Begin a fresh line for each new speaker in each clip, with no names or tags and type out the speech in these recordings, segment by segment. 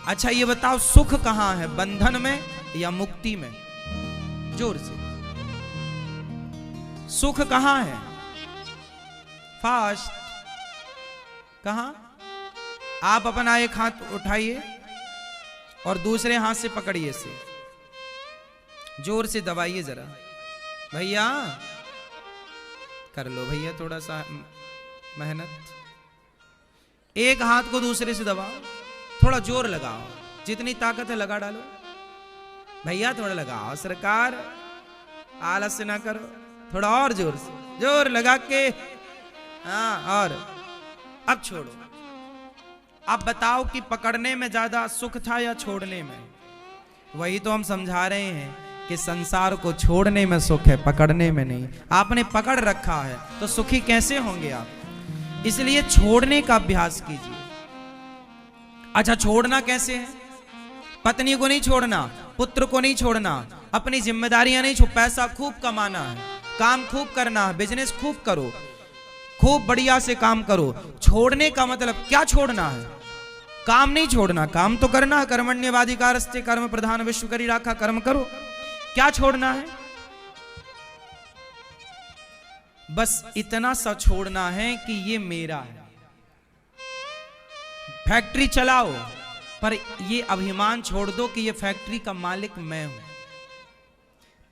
अच्छा ये बताओ, सुख कहां है, बंधन में या मुक्ति में? जोर से, सुख कहां है? फास्ट, कहां? आप अपना एक हाथ उठाइए और दूसरे हाथ से पकड़िए इसे, जोर से दबाइए जरा। भैया कर लो भैया, थोड़ा सा मेहनत। एक हाथ को दूसरे से दबाओ, थोड़ा जोर लगाओ, जितनी ताकत है लगा डालो। भैया थोड़ा लगाओ, सरकार आलस्य ना करो, थोड़ा और जोर से, जोर लगा के। हाँ, और अब छोड़ो। अब बताओ कि पकड़ने में ज्यादा सुख था या छोड़ने में? वही तो हम समझा रहे हैं कि संसार को छोड़ने में सुख है, पकड़ने में नहीं। आपने पकड़ रखा है तो सुखी कैसे होंगे आप? इसलिए छोड़ने का अभ्यास कीजिए। अच्छा, छोड़ना कैसे है? पत्नी को नहीं छोड़ना, पुत्र को नहीं छोड़ना, अपनी जिम्मेदारियां नहीं छोड़। पैसा खूब कमाना है, काम खूब करना है, बिजनेस खूब करो, खूब बढ़िया से काम करो। छोड़ने का मतलब क्या छोड़ना है? काम नहीं छोड़ना, काम तो करना है। कर्मण्यवाधिकारस्ते कर्म प्रधान विश्व करी राखा, कर्म करो। क्या छोड़ना है? बस इतना सा छोड़ना है कि ये मेरा है। फैक्ट्री चलाओ, पर ये अभिमान छोड़ दो कि ये फैक्ट्री का मालिक मैं हूं।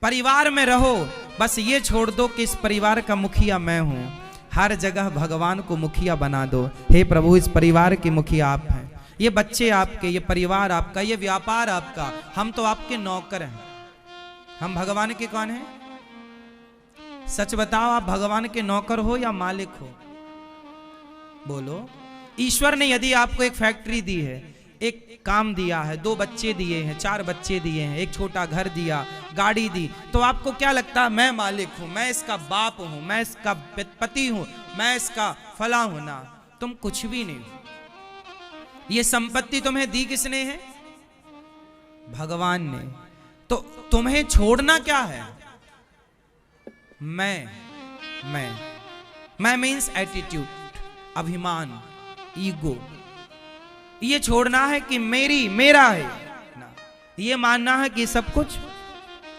परिवार में रहो, बस ये छोड़ दो कि इस परिवार का मुखिया मैं हूं। हर जगह भगवान को मुखिया बना दो। हे प्रभु, इस परिवार के मुखिया आप हैं, ये बच्चे आपके, ये परिवार आपका, ये व्यापार आपका, हम तो आपके नौकर हैं। हम भगवान के कौन हैं? सच बताओ, आप भगवान के नौकर हो या मालिक हो? बोलो। ईश्वर ने यदि आपको एक फैक्ट्री दी है, एक काम दिया है, 2 बच्चे दिए हैं, 4 बच्चे दिए हैं, एक छोटा घर दिया, गाड़ी दी, तो आपको क्या लगता है? मैं मालिक हूं, मैं इसका बाप हूं, मैं इसका पति हूं, मैं इसका फला हूं ना। तुम कुछ भी नहीं हो। ये संपत्ति तुम्हें दी किसने है? भगवान ने। तो तुम्हें छोड़ना क्या है? मैं मीन्स एटीट्यूड, अभिमान, ईगो। ये छोड़ना है कि मेरा है ना, ये मानना है कि सब कुछ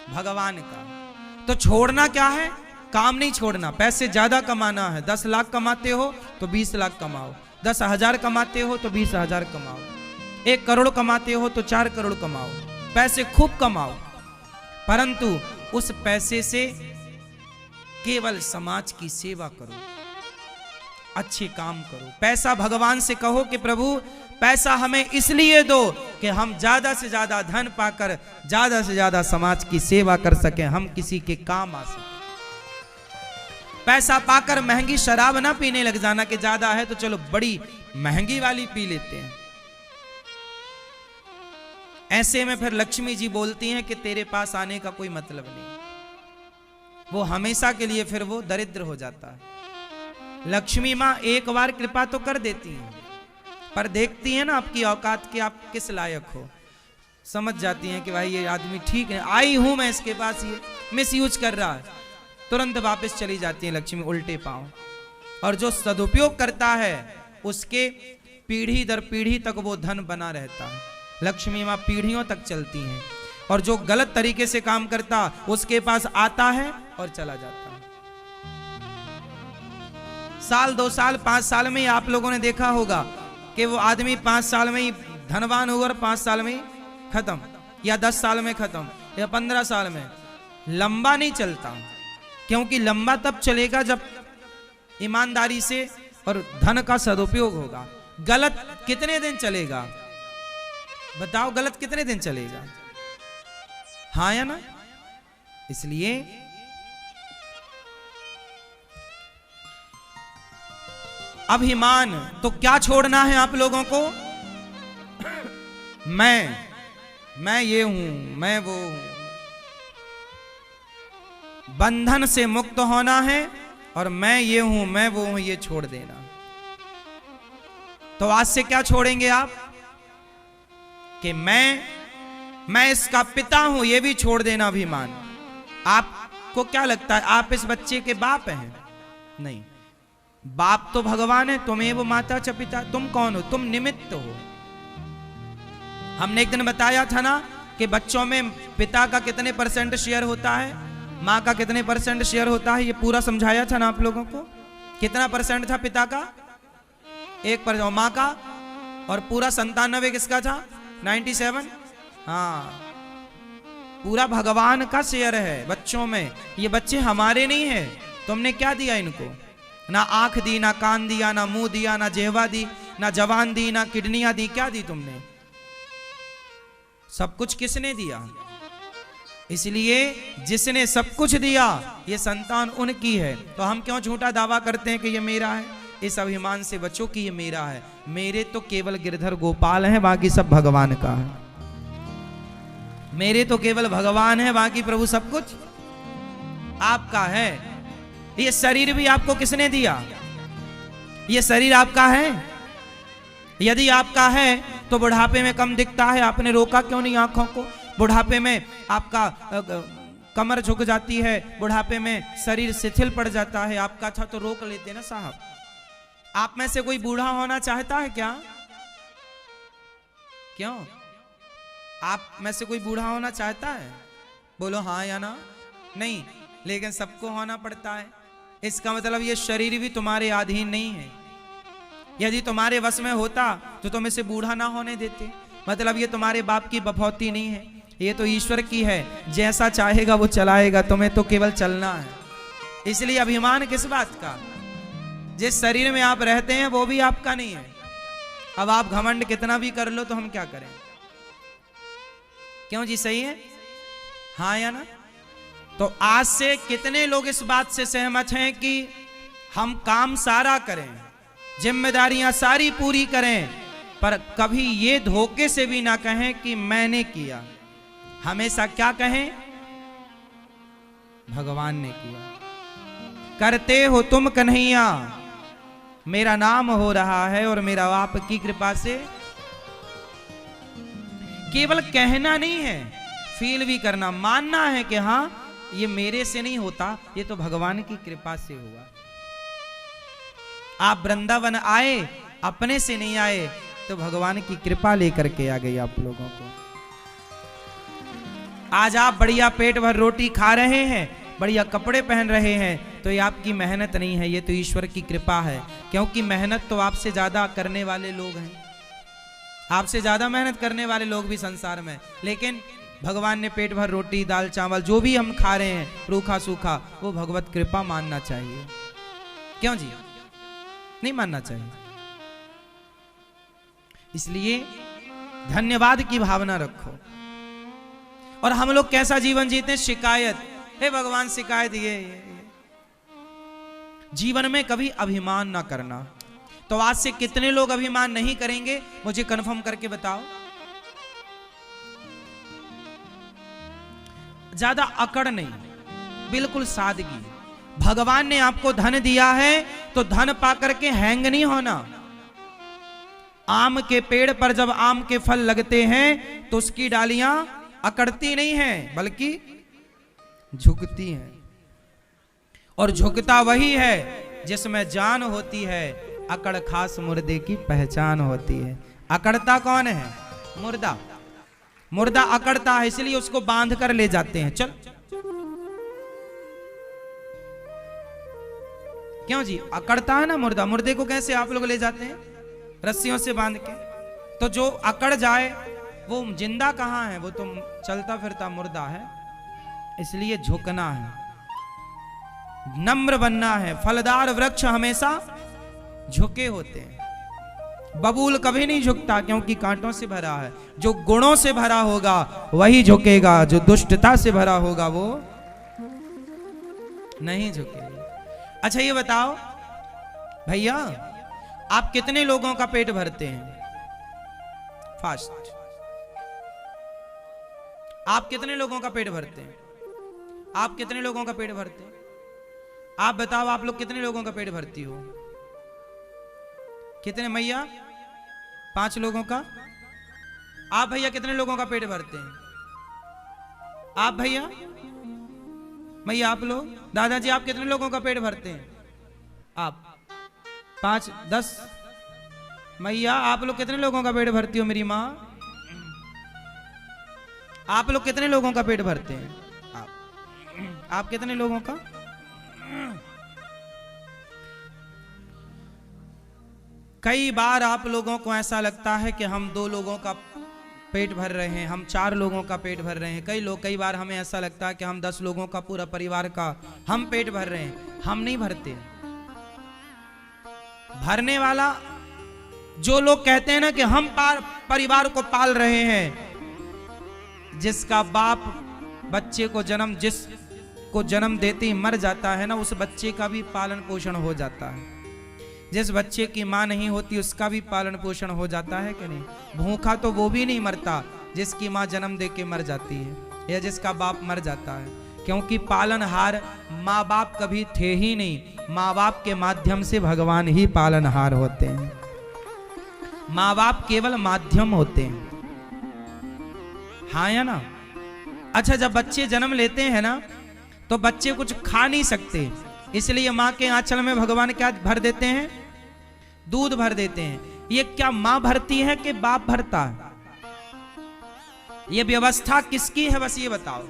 भगवान का। तो छोड़ना क्या है? काम नहीं छोड़ना। पैसे ज्यादा कमाना है, 10 लाख कमाते हो तो 20 लाख कमाओ, 10,000 कमाते हो तो 20,000 कमाओ, 1 करोड़ कमाते हो तो 4 करोड़ कमाओ। पैसे खूब कमाओ, परंतु उस पैसे से केवल समाज की सेवा करो, अच्छे काम करो। पैसा भगवान से कहो कि प्रभु पैसा हमें इसलिए दो कि हम ज्यादा से ज्यादा धन पाकर ज्यादा से ज्यादा समाज की सेवा कर सकें, हम किसी के काम आ सकें। पैसा पाकर महंगी शराब ना पीने लग जाना कि ज्यादा है तो चलो बड़ी महंगी वाली पी लेते हैं। ऐसे में फिर लक्ष्मी जी बोलती हैं कि तेरे पास आने का कोई मतलब नहीं। वो हमेशा के लिए फिर वो दरिद्र हो जाता है। लक्ष्मी माँ एक बार कृपा तो कर देती हैं, पर देखती है ना आपकी औकात की, आप किस लायक हो। समझ जाती हैं कि भाई ये आदमी ठीक है, आई हूं मैं इसके पास, ये मिस यूज कर रहा है, तुरंत वापस चली जाती है लक्ष्मी उल्टे पांव। और जो सदुपयोग करता है उसके पीढ़ी दर पीढ़ी तक वो धन बना रहता है। लक्ष्मी माँ पीढ़ियों तक चलती हैं। और जो गलत तरीके से काम करता उसके पास आता है और चला जाता है। साल 2 साल 5 साल में ही आप लोगों ने देखा होगा कि वो आदमी 5 साल में ही धनवान हुआ और 5 साल में ही खत्म, या 10 साल में खत्म, या 15 साल में। लंबा नहीं चलता, क्योंकि लंबा तब चलेगा जब ईमानदारी से और धन का सदुपयोग होगा। गलत कितने दिन चलेगा? बताओ, गलत कितने दिन चलेगा? हाँ या ना? इसलिए अभिमान तो क्या छोड़ना है आप लोगों को? मैं ये हूं, मैं वो हूं। बंधन से मुक्त होना है और मैं ये हूं, मैं वो हूं, ये छोड़ देना। तो आज से क्या छोड़ेंगे आप? कि मैं इसका पिता हूं, ये भी छोड़ देना अभिमान। आपको क्या लगता है आप इस बच्चे के बाप हैं? नहीं, बाप तो भगवान है, तुम्हें वो माता च पिता। तुम कौन हो? तुम निमित्त हो। हमने एक दिन बताया था ना कि बच्चों में पिता का कितने % शेयर होता है, माँ का कितने % शेयर होता है, ये पूरा समझाया था ना आप लोगों को। कितना % था पिता का? 1%। माँ का? और पूरा 97 किसका था? 97। हाँ, पूरा भगवान का शेयर है बच्चों में। ये बच्चे हमारे नहीं है। तुमने क्या दिया इनको? ना आंख दी, ना कान दिया, ना मुंह दिया, ना जेहवा दी, ना जवान दी, ना किडनियां दी। क्या दी तुमने? सब कुछ किसने दिया? इसलिए जिसने सब कुछ दिया, ये संतान उनकी है। तो हम क्यों झूठा दावा करते हैं कि ये मेरा है? इस अभिमान से बचो कि ये मेरा है। मेरे तो केवल गिरधर गोपाल हैं, बाकी सब भगवान का है। मेरे तो केवल भगवान है, बाकी प्रभु सब कुछ आपका है। ये शरीर भी आपको किसने दिया? ये शरीर आपका है। यदि आपका है तो बुढ़ापे में कम दिखता है। आपने रोका क्यों नहीं आंखों को? बुढ़ापे में आपका कमर झुक जाती है, बुढ़ापे में शरीर शिथिल पड़ जाता है। आपका था तो रोक लेते ना साहब। आप में से कोई बूढ़ा होना चाहता है क्या? क्यों? आप में से कोई बूढ़ा होना चाहता है? बोलो हाँ या ना। नहीं, लेकिन सबको होना पड़ता है। इसका मतलब ये शरीर भी तुम्हारे अधीन नहीं है। यदि तुम्हारे वश में होता तो तुम इसे बूढ़ा ना होने देते। मतलब ये तुम्हारे बाप की बफौती नहीं है, ये तो ईश्वर की है। जैसा चाहेगा वो चलाएगा, तुम्हें तो केवल चलना है। इसलिए अभिमान किस बात का? जिस शरीर में आप रहते हैं वो भी आपका नहीं है। अब आप घमंड कितना भी कर लो तो हम क्या करें? क्यों जी, सही है? हाँ या ना? तो आज से कितने लोग इस बात से सहमत हैं कि हम काम सारा करें, जिम्मेदारियां सारी पूरी करें, पर कभी ये धोखे से भी ना कहें कि मैंने किया। हमेशा क्या कहें? भगवान ने किया। करते हो तुम कन्हैया, मेरा नाम हो रहा है और मेरा आपकी कृपा से। केवल कहना नहीं है, फील भी करना, मानना है कि हाँ ये मेरे से नहीं होता, ये तो भगवान की कृपा से हुआ। आप वृंदावन आए, अपने से नहीं आए, तो भगवान की कृपा लेकर के आ गई आप लोगों को। आज आप बढ़िया पेट भर रोटी खा रहे हैं, बढ़िया कपड़े पहन रहे हैं, तो ये आपकी मेहनत नहीं है, ये तो ईश्वर की कृपा है। क्योंकि मेहनत तो आपसे ज्यादा करने वाले लोग हैं। आपसे ज्यादा मेहनत करने वाले लोग भी संसार में, लेकिन भगवान ने पेट भर रोटी, दाल चावल जो भी हम खा रहे हैं, रूखा सूखा, वो भगवत कृपा मानना चाहिए। क्यों जी? नहीं मानना चाहिए। इसलिए धन्यवाद की भावना रखो। और हम लोग कैसा जीवन जीते हैं? शिकायत, हे भगवान शिकायत, ये जीवन में कभी अभिमान ना करना। तो आज से कितने लोग अभिमान नहीं करेंगे, मुझे कंफर्म करके बताओ। ज्यादा अकड़ नहीं, बिल्कुल सादगी। भगवान ने आपको धन दिया है तो धन पाकर के हैंग नहीं होना। आम के पेड़ पर जब आम के फल लगते हैं तो उसकी डालियां अकड़ती नहीं हैं, बल्कि झुकती हैं। और झुकता वही है जिसमें जान होती है। अकड़ खास मुर्दे की पहचान होती है। अकड़ता कौन है? मुर्दा। मुर्दा अकड़ता है, इसलिए उसको बांध कर ले जाते हैं। चल, क्यों जी? अकड़ता है ना मुर्दा। मुर्दे को कैसे आप लोग ले जाते हैं? रस्सियों से बांध के। तो जो अकड़ जाए वो जिंदा कहां है? वो तो चलता फिरता मुर्दा है। इसलिए झुकना है, नम्र बनना है। फलदार वृक्ष हमेशा झुके होते हैं। बबूल कभी नहीं झुकता, क्योंकि कांटों से भरा है। जो गुणों से भरा होगा वही झुकेगा, जो दुष्टता से भरा होगा वो नहीं झुकेगा। अच्छा ये बताओ भैया, आप कितने लोगों का पेट भरते हैं? फास्ट। आप कितने लोगों का पेट भरते हैं? आप कितने लोगों का पेट भरते हैं? आप बताओ, आप लोग कितने लोगों का पेट भरती हो? कितने मैया? 5 लोगों का। आप भैया कितने लोगों का पेट भरते हैं? आप भैया, मैया आप लोग, दादाजी आप कितने लोगों का पेट भरते हैं? आप 5, 10। मैया आप लोग कितने लोगों का पेट भरती हो? मेरी माँ आप लोग कितने लोगों का पेट भरते हैं? आप कितने लोगों का? कई बार आप लोगों को ऐसा लगता है कि हम 2 लोगों का पेट भर रहे हैं, हम 4 लोगों का पेट भर रहे हैं। कई बार हमें ऐसा लगता है कि हम 10 लोगों का, पूरा परिवार का हम पेट भर रहे हैं। हम नहीं भरते। भरने वाला जो लोग कहते हैं ना कि हम परिवार को पाल रहे हैं, जिसका बाप बच्चे को जिसको जन्म देते ही मर जाता है ना, उस बच्चे का भी पालन पोषण हो जाता है। जिस बच्चे की मां नहीं होती उसका भी पालन पोषण हो जाता है कि नहीं? भूखा तो वो भी नहीं मरता जिसकी मां जन्म दे के मर जाती है या जिसका बाप मर जाता है, क्योंकि पालनहार माँ बाप कभी थे ही नहीं। माँ बाप के माध्यम से भगवान ही पालनहार होते हैं। माँ बाप केवल माध्यम होते हैं। हाँ या ना? अच्छा, जब बच्चे जन्म लेते हैं ना तो बच्चे कुछ खा नहीं सकते, इसलिए माँ के आंचल में भगवान क्या भर देते हैं? दूध भर देते हैं। ये क्या माँ भरती है कि बाप भरता है? ये व्यवस्था किसकी है, बस ये बताओ।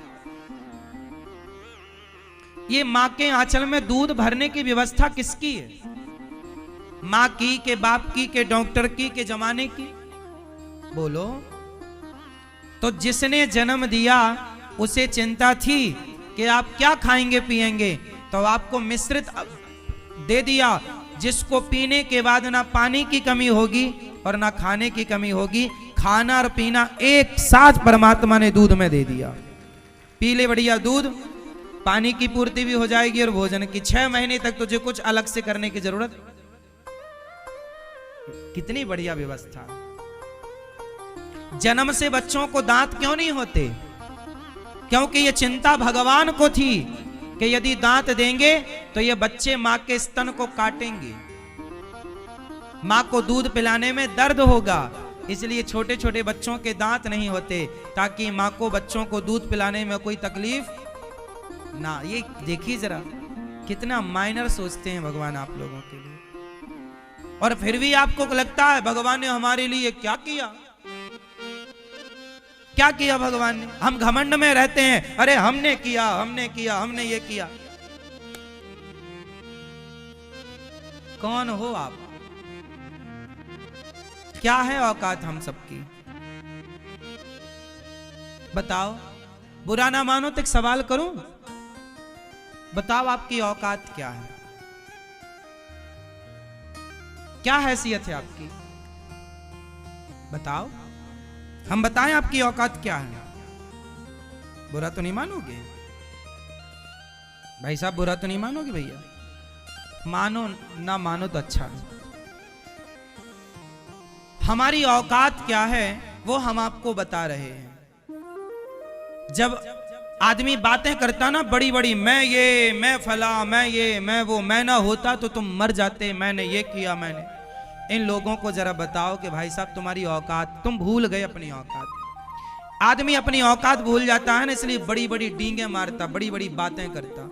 ये माँ के आंचल में दूध भरने की व्यवस्था किसकी है? माँ की के बाप की के डॉक्टर की के जमाने की? बोलो। तो जिसने जन्म दिया उसे चिंता थी कि आप क्या खाएंगे पिएंगे, तो आपको मिश्रित दे दिया, जिसको पीने के बाद ना पानी की कमी होगी और ना खाने की कमी होगी। खाना और पीना एक साथ परमात्मा ने दूध में दे दिया। पी ले बढ़िया दूध, पानी की पूर्ति भी हो जाएगी और भोजन की। 6 महीने तक तुझे कुछ अलग से करने की जरूरत। कितनी बढ़िया व्यवस्था। जन्म से बच्चों को दांत क्यों नहीं होते? क्योंकि ये चिंता भगवान को थी कि यदि दांत देंगे तो ये बच्चे मां के स्तन को काटेंगे, मां को दूध पिलाने में दर्द होगा, इसलिए छोटे छोटे बच्चों के दांत नहीं होते, ताकि मां को बच्चों को दूध पिलाने में कोई तकलीफ ना। ये देखिए जरा कितना माइनर सोचते हैं भगवान आप लोगों के लिए। और फिर भी आपको लगता है भगवान ने हमारे लिए क्या किया? क्या किया भगवान ने? हम घमंड में रहते हैं, अरे हमने किया, हमने किया, हमने ये किया। कौन हो आप? क्या है औकात हम सबकी? बताओ। बुरा ना मानो तो एक सवाल करूं, बताओ आपकी औकात क्या है? क्या हैसियत है आपकी? बताओ, हम बताएं आपकी औकात क्या है? बुरा तो नहीं मानोगे भाई साहब? बुरा तो नहीं मानोगे भैया? मानो ना मानो तो अच्छा है। हमारी औकात क्या है वो हम आपको बता रहे हैं। जब आदमी बातें करता ना बड़ी बड़ी, मैं ये, मैं फला, मैं ये, मैं वो, मैं ना होता तो तुम मर जाते, मैंने ये किया, मैंने। इन लोगों को जरा बताओ कि भाई साहब तुम्हारी औकात, तुम भूल गए अपनी औकात। आदमी अपनी औकात भूल जाता है ना, इसलिए बड़ी बड़ी डींगे मारता, बड़ी बड़ी बातें करता।